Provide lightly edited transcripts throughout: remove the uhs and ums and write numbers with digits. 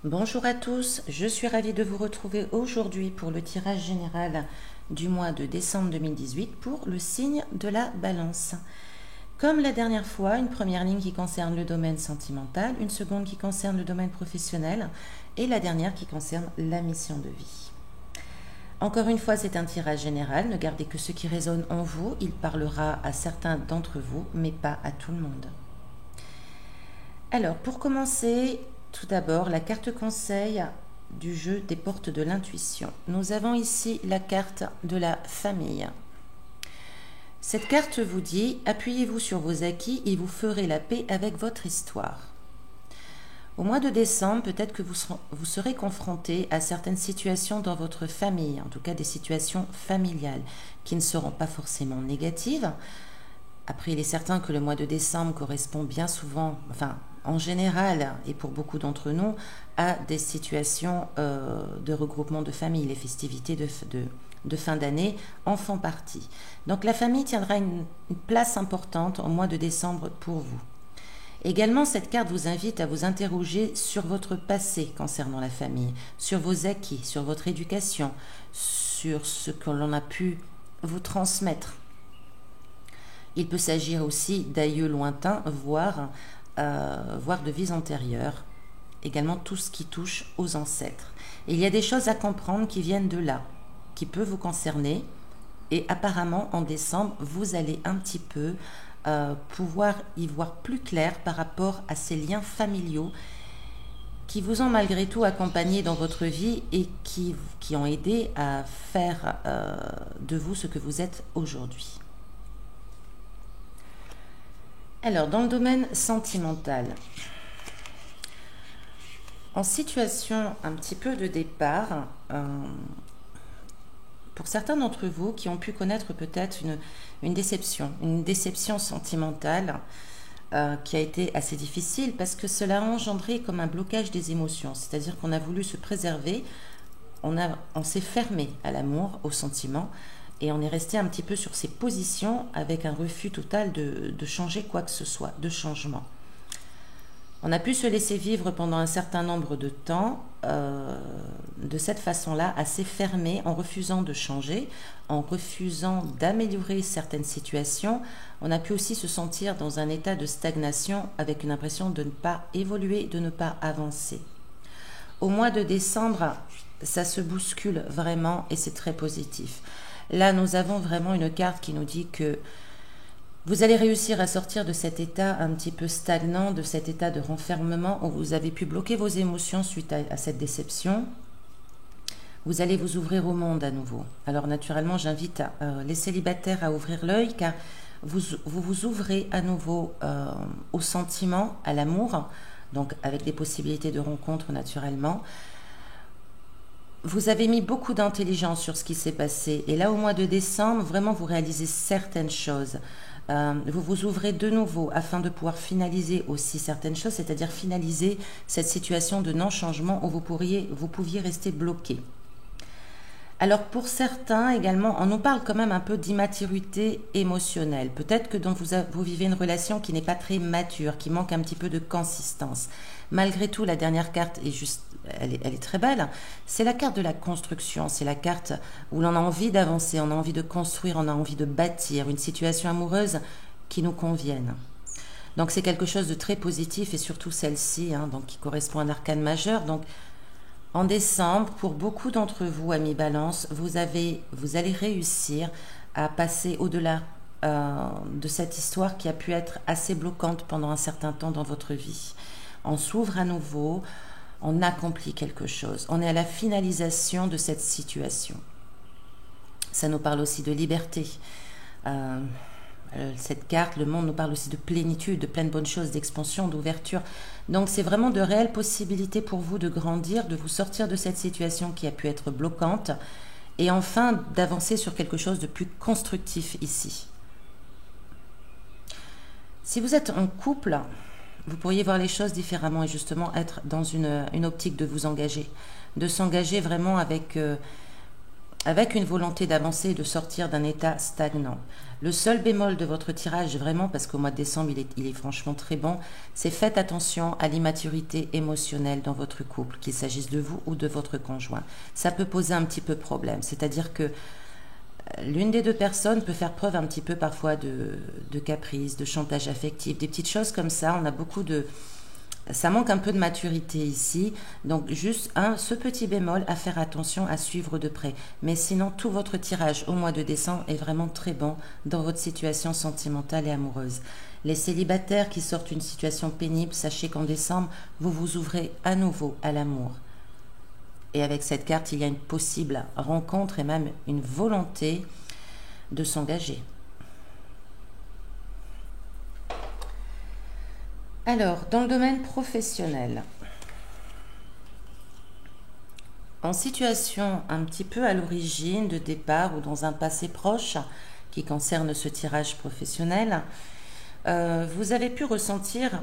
Bonjour à tous, je suis ravie de vous retrouver aujourd'hui pour le tirage général du mois de décembre 2018 pour le signe de la Balance. Comme la dernière fois, une première ligne qui concerne le domaine sentimental, une seconde qui concerne le domaine professionnel et la dernière qui concerne la mission de vie. Encore une fois, c'est un tirage général, ne gardez que ce qui résonne en vous, il parlera à certains d'entre vous, mais pas à tout le monde. Alors, pour commencer, tout d'abord, la carte conseil du jeu des portes de l'intuition. Nous avons ici la carte de la famille. Cette carte vous dit, appuyez-vous sur vos acquis et vous ferez la paix avec votre histoire. Au mois de décembre, peut-être que vous serez confronté à certaines situations dans votre famille, en tout cas des situations familiales, qui ne seront pas forcément négatives. Après, il est certain que le mois de décembre correspond bien souvent, en général, et pour beaucoup d'entre nous, à des situations de regroupement de famille. Les festivités de fin d'année en font partie. Donc la famille tiendra une place importante au mois de décembre pour vous. Également, cette carte vous invite à vous interroger sur votre passé concernant la famille, sur vos acquis, sur votre éducation, sur ce que l'on a pu vous transmettre. Il peut s'agir aussi d'aïeux lointains, voire de vies antérieures. Également tout ce qui touche aux ancêtres. Et il y a des choses à comprendre qui viennent de là, qui peuvent vous concerner. Et apparemment, en décembre, vous allez un petit peu pouvoir y voir plus clair par rapport à ces liens familiaux qui vous ont malgré tout accompagné dans votre vie et qui ont aidé à faire de vous ce que vous êtes aujourd'hui. Alors, dans le domaine sentimental, en situation un petit peu de départ, pour certains d'entre vous qui ont pu connaître peut-être une déception sentimentale qui a été assez difficile parce que cela a engendré comme un blocage des émotions, c'est-à-dire qu'on a voulu se préserver, on s'est fermé à l'amour, aux sentiments, et on est resté un petit peu sur ses positions avec un refus total de changer quoi que ce soit, de changement. On a pu se laisser vivre pendant un certain nombre de temps de cette façon-là, assez fermé, en refusant de changer, en refusant d'améliorer certaines situations. On a pu aussi se sentir dans un état de stagnation avec une impression de ne pas évoluer, de ne pas avancer. Au mois de décembre, ça se bouscule vraiment et c'est très positif. Là, nous avons vraiment une carte qui nous dit que vous allez réussir à sortir de cet état un petit peu stagnant, de cet état de renfermement où vous avez pu bloquer vos émotions suite à cette déception. Vous allez vous ouvrir au monde à nouveau. Alors naturellement, j'invite les célibataires à ouvrir l'œil car vous ouvrez à nouveau au sentiment, à l'amour, donc avec des possibilités de rencontres naturellement. Vous avez mis beaucoup d'intelligence sur ce qui s'est passé. Et là, au mois de décembre, vraiment, vous réalisez certaines choses. Vous vous ouvrez de nouveau afin de pouvoir finaliser aussi certaines choses, c'est-à-dire finaliser cette situation de non-changement où vous pouviez rester bloqué. Alors pour certains également, on nous parle quand même un peu d'immaturité émotionnelle. Peut-être que vous vivez une relation qui n'est pas très mature, qui manque un petit peu de consistance. Malgré tout, la dernière carte elle est très belle. C'est la carte de la construction, c'est la carte où l'on a envie d'avancer, on a envie de construire, on a envie de bâtir une situation amoureuse qui nous convienne. Donc c'est quelque chose de très positif et surtout celle-ci, donc qui correspond à un arcane majeur. Donc en décembre, pour beaucoup d'entre vous, amis Balance, vous allez réussir à passer au-delà de cette histoire qui a pu être assez bloquante pendant un certain temps dans votre vie. On s'ouvre à nouveau, on accomplit quelque chose. On est à la finalisation de cette situation. Ça nous parle aussi de liberté. Cette carte, le monde nous parle aussi de plénitude, de plein de bonnes choses, d'expansion, d'ouverture. Donc c'est vraiment de réelles possibilités pour vous de grandir, de vous sortir de cette situation qui a pu être bloquante et enfin d'avancer sur quelque chose de plus constructif ici. Si vous êtes en couple, vous pourriez voir les choses différemment et justement être dans une optique de vous engager, de s'engager vraiment avec avec une volonté d'avancer et de sortir d'un état stagnant. Le seul bémol de votre tirage, vraiment, parce qu'au mois de décembre, il est franchement très bon, c'est faites attention à l'immaturité émotionnelle dans votre couple, qu'il s'agisse de vous ou de votre conjoint. Ça peut poser un petit peu problème, c'est-à-dire que l'une des deux personnes peut faire preuve un petit peu parfois de caprice, de chantage affectif, des petites choses comme ça. On a beaucoup de... Ça manque un peu de maturité ici. Donc juste ce petit bémol à faire attention à suivre de près. Mais sinon, tout votre tirage au mois de décembre est vraiment très bon dans votre situation sentimentale et amoureuse. Les célibataires qui sortent d'une situation pénible, sachez qu'en décembre, vous vous ouvrez à nouveau à l'amour. Et avec cette carte, il y a une possible rencontre et même une volonté de s'engager. Alors, dans le domaine professionnel, en situation un petit peu à l'origine de départ ou dans un passé proche qui concerne ce tirage professionnel, vous avez pu ressentir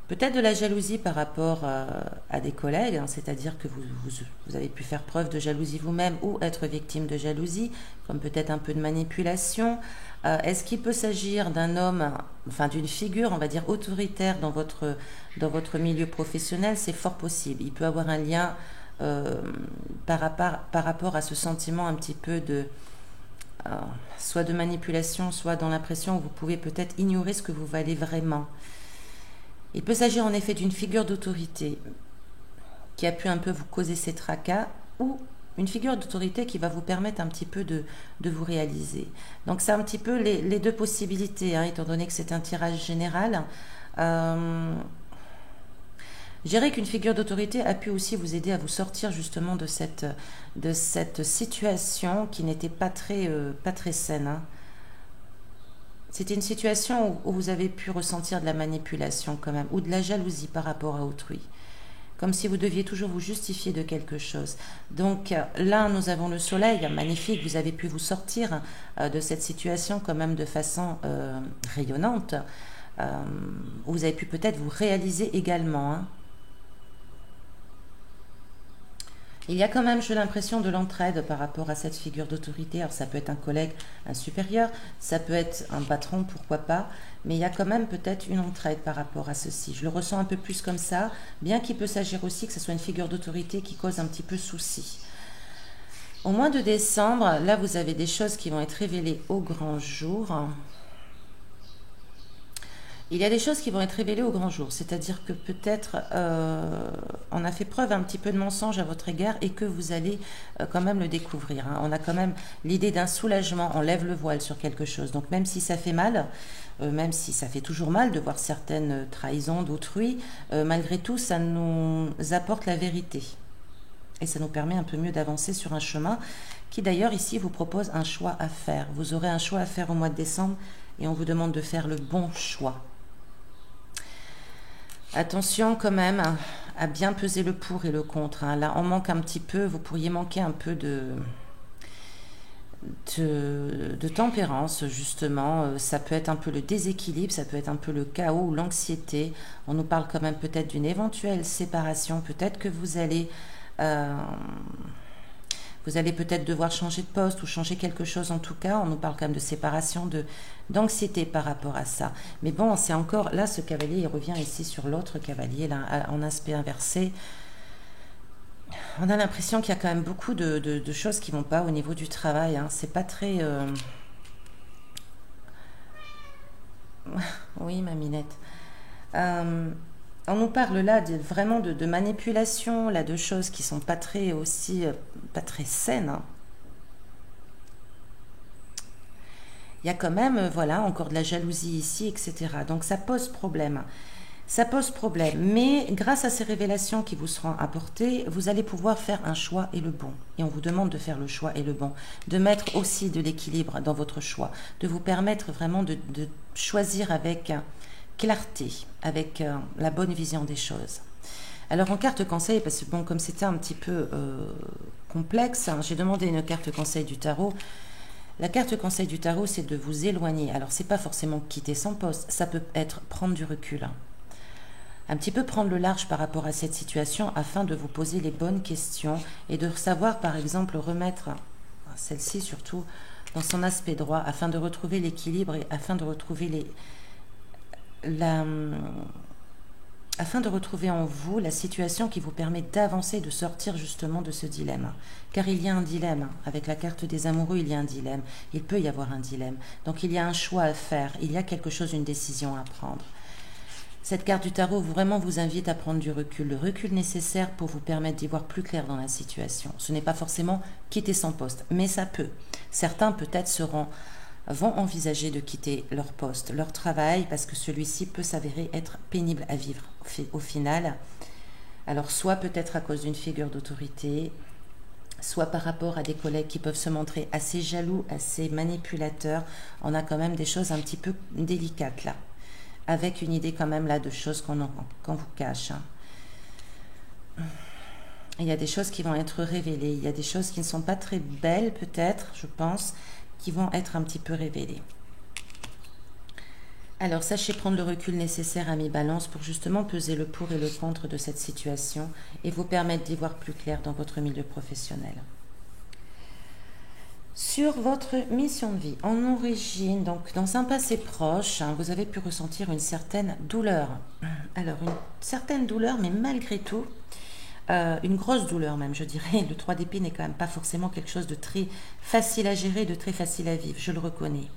peut-être de la jalousie par rapport à des collègues, hein, c'est-à-dire que vous avez pu faire preuve de jalousie vous-même ou être victime de jalousie, comme peut-être un peu de manipulation. Est-ce qu'il peut s'agir d'un homme, enfin d'une figure, on va dire, autoritaire dans votre milieu professionnel? C'est fort possible. Il peut avoir un lien par rapport à ce sentiment un petit peu de... soit de manipulation, soit dans l'impression que vous pouvez peut-être ignorer ce que vous valez vraiment. Il peut s'agir en effet d'une figure d'autorité qui a pu un peu vous causer ces tracas ou une figure d'autorité qui va vous permettre un petit peu de vous réaliser. Donc c'est un petit peu les deux possibilités, hein, étant donné que c'est un tirage général. Je dirais qu'une figure d'autorité a pu aussi vous aider à vous sortir justement de cette situation qui n'était pas très saine, hein. C'était une situation où vous avez pu ressentir de la manipulation quand même, ou de la jalousie par rapport à autrui. Comme si vous deviez toujours vous justifier de quelque chose. Donc là, nous avons le soleil, magnifique, vous avez pu vous sortir de cette situation quand même de façon rayonnante. Vous avez pu peut-être vous réaliser également, hein. Il y a quand même, j'ai l'impression, de l'entraide par rapport à cette figure d'autorité. Alors ça peut être un collègue, un supérieur, ça peut être un patron, pourquoi pas, mais il y a quand même peut-être une entraide par rapport à ceci. Je le ressens un peu plus comme ça, bien qu'il peut s'agir aussi que ce soit une figure d'autorité qui cause un petit peu souci. Au mois de décembre, là vous avez des choses qui vont être révélées au grand jour. Il y a des choses qui vont être révélées au grand jour, c'est-à-dire que peut-être on a fait preuve un petit peu de mensonge à votre égard et que vous allez quand même le découvrir, hein. On a quand même l'idée d'un soulagement, on lève le voile sur quelque chose. Donc même si ça fait mal, même si ça fait toujours mal de voir certaines trahisons d'autrui, malgré tout ça nous apporte la vérité. Et ça nous permet un peu mieux d'avancer sur un chemin qui d'ailleurs ici vous propose un choix à faire. Vous aurez un choix à faire au mois de décembre et on vous demande de faire le bon choix. Attention quand même à bien peser le pour et le contre, hein. Là, on manque un petit peu, vous pourriez manquer un peu de tempérance, justement. Ça peut être un peu le déséquilibre, ça peut être un peu le chaos ou l'anxiété. On nous parle quand même peut-être d'une éventuelle séparation. Peut-être que vous allez peut-être devoir changer de poste ou changer quelque chose. En tout cas, on nous parle quand même de séparation, d'anxiété par rapport à ça. Mais bon, c'est encore... Là, ce cavalier, il revient ici sur l'autre cavalier, là, en aspect inversé. On a l'impression qu'il y a quand même beaucoup de choses qui ne vont pas au niveau du travail, hein. C'est pas très... Oui, ma minette. On nous parle là vraiment de manipulation, là, de choses qui sont pas très saines, hein. Il y a quand même, voilà, encore de la jalousie ici, etc. Donc ça pose problème. Ça pose problème. Mais grâce à ces révélations qui vous seront apportées, vous allez pouvoir faire un choix et le bon. Et on vous demande de faire le choix et le bon. De mettre aussi de l'équilibre dans votre choix. De vous permettre vraiment de choisir avec clarté, avec la bonne vision des choses. Alors en carte conseil, parce que bon, comme c'était un petit peu complexe, hein, j'ai demandé une carte conseil du tarot. La carte conseil du tarot, c'est de vous éloigner. Alors c'est pas forcément quitter son poste, ça peut être prendre du recul, hein. un petit peu prendre le large par rapport à cette situation afin de vous poser les bonnes questions et de savoir, par exemple, remettre celle-ci surtout dans son aspect droit afin de retrouver l'équilibre et afin de retrouver afin de retrouver en vous la situation qui vous permet d'avancer, de sortir justement de ce dilemme. Car il y a un dilemme. Avec la carte des amoureux, il y a un dilemme. Il peut y avoir un dilemme. Donc il y a un choix à faire. Il y a quelque chose, une décision à prendre. Cette carte du tarot vraiment vous invite à prendre du recul. Le recul nécessaire pour vous permettre d'y voir plus clair dans la situation. Ce n'est pas forcément quitter son poste, mais ça peut. Certains peut-être vont envisager de quitter leur poste, leur travail, parce que celui-ci peut s'avérer être pénible à vivre au final. Alors soit peut-être à cause d'une figure d'autorité, soit par rapport à des collègues qui peuvent se montrer assez jaloux, assez manipulateurs. On a quand même des choses un petit peu délicates là, avec une idée quand même là de choses qu'on vous cache. Il y a des choses qui vont être révélées, il y a des choses qui ne sont pas très belles peut-être, je pense, qui vont être un petit peu révélés. Alors, sachez prendre le recul nécessaire à mi-balance pour justement peser le pour et le contre de cette situation et vous permettre d'y voir plus clair dans votre milieu professionnel. Sur votre mission de vie, en origine, donc dans un passé proche, vous avez pu ressentir une certaine douleur. Alors, une certaine douleur, mais malgré tout, une grosse douleur même, je dirais. Le 3 d'épée n'est quand même pas forcément quelque chose de très facile à gérer, de très facile à vivre, je le reconnais.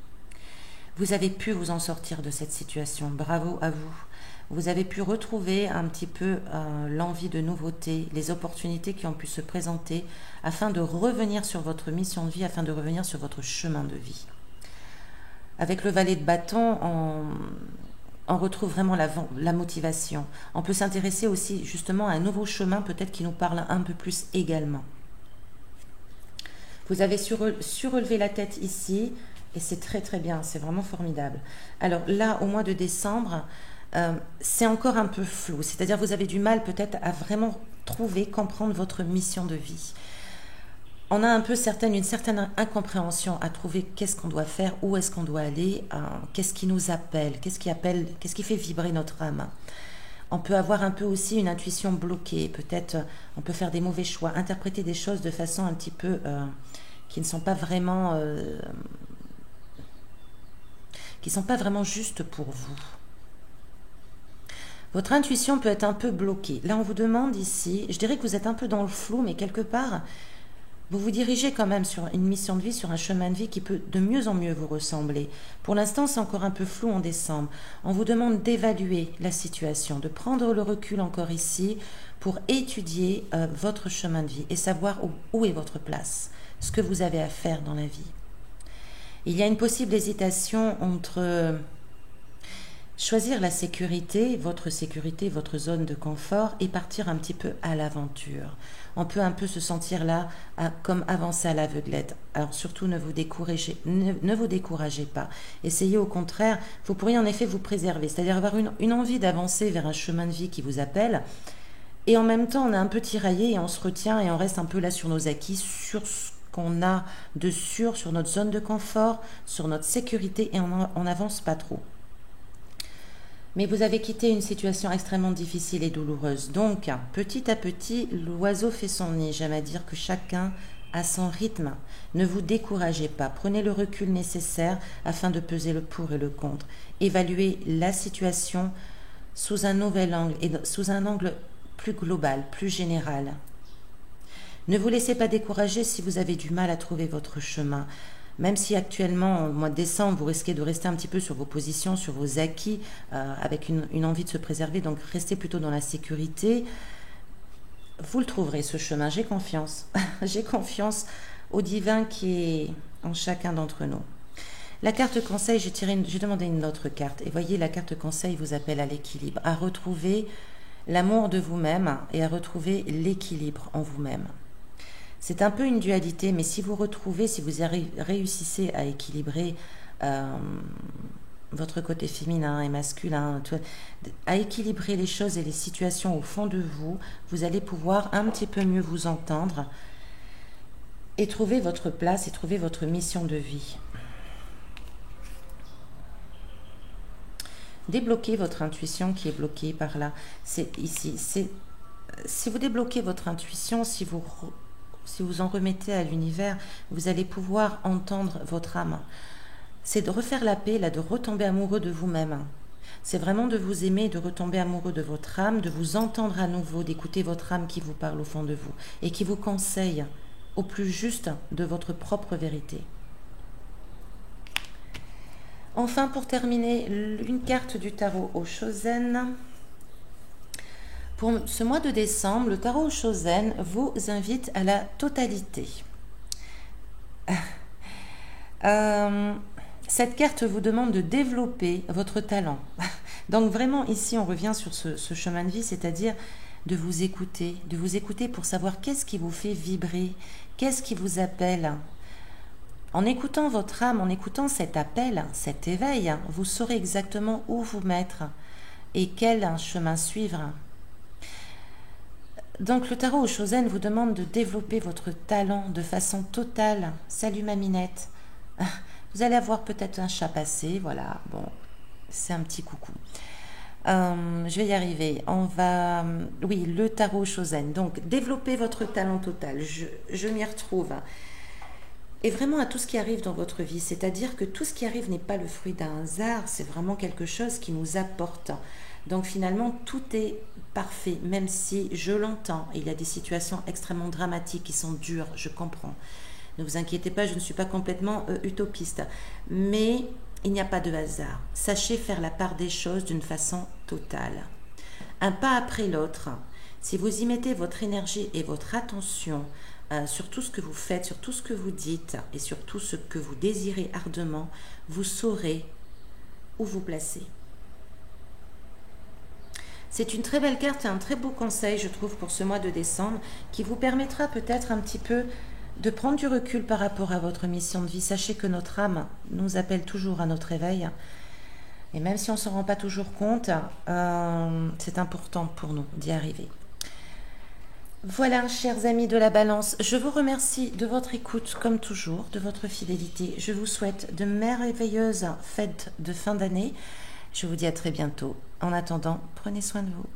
Vous avez pu vous en sortir de cette situation, bravo à vous. Vous avez pu retrouver un petit peu l'envie de nouveauté, les opportunités qui ont pu se présenter afin de revenir sur votre mission de vie, afin de revenir sur votre chemin de vie. Avec le valet de bâton, on retrouve vraiment la motivation. On peut s'intéresser aussi justement à un nouveau chemin peut-être qui nous parle un peu plus également. Vous avez surrelevé la tête ici et c'est très très bien, c'est vraiment formidable. Alors là, au mois de décembre, c'est encore un peu flou. C'est-à-dire vous avez du mal peut-être à vraiment comprendre votre mission de vie. On a un peu une certaine incompréhension à trouver qu'est-ce qu'on doit faire, où est-ce qu'on doit aller, qu'est-ce qui nous appelle, qu'est-ce qui fait vibrer notre âme. On peut avoir un peu aussi une intuition bloquée, peut-être on peut faire des mauvais choix, interpréter des choses de façon un petit peu qui ne sont pas vraiment justes pour vous. Votre intuition peut être un peu bloquée. Là, on vous demande ici, je dirais que vous êtes un peu dans le flou, mais quelque part, vous vous dirigez quand même sur une mission de vie, sur un chemin de vie qui peut de mieux en mieux vous ressembler. Pour l'instant, c'est encore un peu flou en décembre. On vous demande d'évaluer la situation, de prendre le recul encore ici pour étudier votre chemin de vie et savoir où est votre place, ce que vous avez à faire dans la vie. Il y a une possible hésitation entre choisir la sécurité, votre zone de confort et partir un petit peu à l'aventure. On peut un peu se sentir là comme avancer à l'aveuglette. Alors surtout ne vous découragez pas. Essayez au contraire, vous pourriez en effet vous préserver, c'est-à-dire avoir une envie d'avancer vers un chemin de vie qui vous appelle et en même temps on est un peu tiraillé et on se retient et on reste un peu là sur nos acquis, sur ce qu'on a de sûr, sur notre zone de confort, sur notre sécurité et on n'avance pas trop. Mais vous avez quitté une situation extrêmement difficile et douloureuse. Donc, petit à petit, l'oiseau fait son nid. J'aime à dire que chacun a son rythme. Ne vous découragez pas. Prenez le recul nécessaire afin de peser le pour et le contre. Évaluez la situation sous un nouvel angle et sous un angle plus global, plus général. Ne vous laissez pas décourager si vous avez du mal à trouver votre chemin. Même si actuellement, au mois de décembre, vous risquez de rester un petit peu sur vos positions, sur vos acquis, avec une envie de se préserver, donc restez plutôt dans la sécurité, vous le trouverez ce chemin, j'ai confiance. J'ai confiance au divin qui est en chacun d'entre nous. La carte conseil, j'ai demandé une autre carte, et voyez, la carte conseil vous appelle à l'équilibre, à retrouver l'amour de vous-même et à retrouver l'équilibre en vous-même. C'est un peu une dualité, mais si vous réussissez à équilibrer votre côté féminin et masculin, à équilibrer les choses et les situations au fond de vous, vous allez pouvoir un petit peu mieux vous entendre et trouver votre place et trouver votre mission de vie. débloquer votre intuition qui est bloquée par là. C'est ici. Si vous débloquez votre intuition, si vous en remettez à l'univers, vous allez pouvoir entendre votre âme. C'est de refaire la paix, là, de retomber amoureux de vous-même. C'est vraiment de vous aimer, de retomber amoureux de votre âme, de vous entendre à nouveau, d'écouter votre âme qui vous parle au fond de vous et qui vous conseille au plus juste de votre propre vérité. Enfin, pour terminer, une carte du tarot Oshozen. Pour ce mois de décembre, le tarot Oshozen vous invite à la totalité. Cette carte vous demande de développer votre talent. Donc vraiment, ici, on revient sur ce chemin de vie, c'est-à-dire de vous écouter pour savoir qu'est-ce qui vous fait vibrer, qu'est-ce qui vous appelle. En écoutant votre âme, en écoutant cet appel, cet éveil, vous saurez exactement où vous mettre et quel chemin suivre. Donc le tarot Oshozen vous demande de développer votre talent de façon totale. Salut ma minette. Vous allez avoir peut-être un chat passé, voilà, bon, c'est un petit coucou. Je vais y arriver. Oui, le tarot Oshozen. Donc, développer votre talent total. Je m'y retrouve. Et vraiment à tout ce qui arrive dans votre vie. C'est-à-dire que tout ce qui arrive n'est pas le fruit d'un hasard. C'est vraiment quelque chose qui nous apporte. Donc, finalement, tout est parfait. Même si je l'entends. Il y a des situations extrêmement dramatiques qui sont dures. Je comprends. Ne vous inquiétez pas, je ne suis pas complètement utopiste. Mais il n'y a pas de hasard. Sachez faire la part des choses d'une façon totale. Un pas après l'autre. Si vous y mettez votre énergie et votre attention sur tout ce que vous faites, sur tout ce que vous dites et sur tout ce que vous désirez ardemment, vous saurez où vous placer. C'est une très belle carte et un très beau conseil, je trouve, pour ce mois de décembre, qui vous permettra peut-être un petit peu de prendre du recul par rapport à votre mission de vie. Sachez que notre âme nous appelle toujours à notre éveil. Et même si on ne s'en rend pas toujours compte, c'est important pour nous d'y arriver. Voilà, chers amis de la Balance, je vous remercie de votre écoute, comme toujours, de votre fidélité. Je vous souhaite de merveilleuses fêtes de fin d'année. Je vous dis à très bientôt. En attendant, prenez soin de vous.